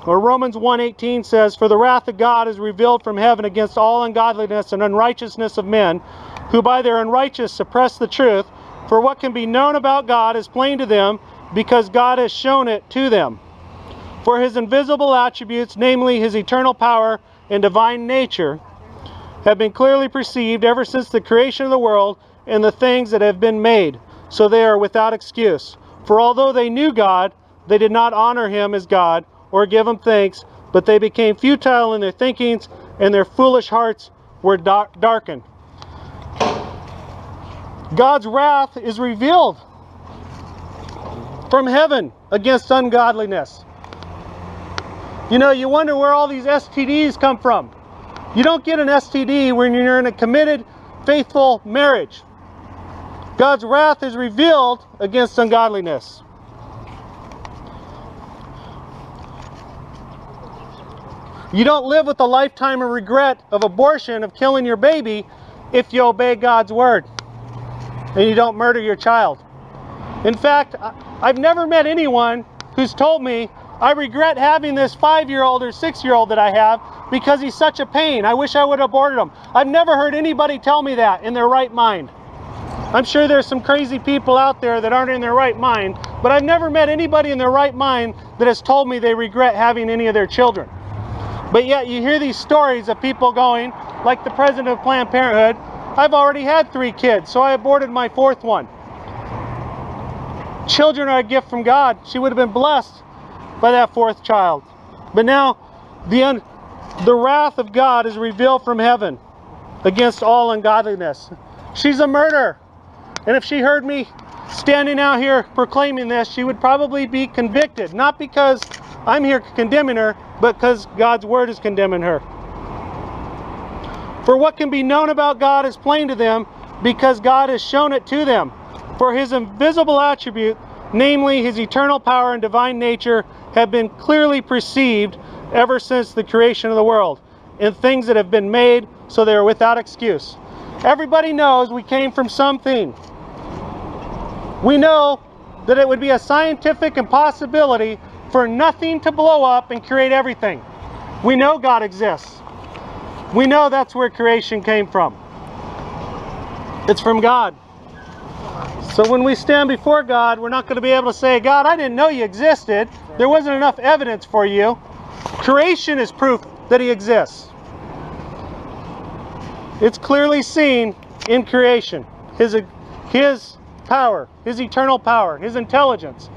Or Romans 1:18 says, "For the wrath of God is revealed from heaven against all ungodliness and unrighteousness of men, who by their unrighteousness suppress the truth. For what can be known about God is plain to them, because God has shown it to them. For his invisible attributes, namely his eternal power and divine nature, have been clearly perceived ever since the creation of the world and the things that have been made, so they are without excuse. For although they knew God, they did not honor him as God or give him thanks, but they became futile in their thinkings, and their foolish hearts were darkened." God's wrath is revealed from heaven against ungodliness. You know, you wonder where all these STDs come from. You don't get an STD when you're in a committed, faithful marriage. God's wrath is revealed against ungodliness. You don't live with a lifetime of regret of abortion, of killing your baby, if you obey God's word and you don't murder your child. In fact, I've never met anyone who's told me, "I regret having this 5-year-old or 6-year-old that I have because he's such a pain. I wish I would have aborted him." I've never heard anybody tell me that in their right mind. I'm sure there's some crazy people out there that aren't in their right mind, but I've never met anybody in their right mind that has told me they regret having any of their children. But yet you hear these stories of people going, like the president of Planned Parenthood, "I've already had 3 kids, so I aborted my 4th one." Children are a gift from God. She would have been blessed by that 4th child. But now the wrath of God is revealed from heaven against all ungodliness. She's a murderer. And if she heard me standing out here proclaiming this, she would probably be convicted. Not because I'm here condemning her, but because God's word is condemning her. For what can be known about God is plain to them, because God has shown it to them. For his invisible attribute, namely his eternal power and divine nature, have been clearly perceived ever since the creation of the world, in things that have been made, so they are without excuse. Everybody knows we came from something. We know that it would be a scientific impossibility for nothing to blow up and create everything. We know God exists. We know that's where creation came from. It's from God. So when we stand before God, we're not going to be able to say, "God, I didn't know you existed. There wasn't enough evidence for you." Creation is proof that he exists. It's clearly seen in creation. His power, his eternal power, his intelligence,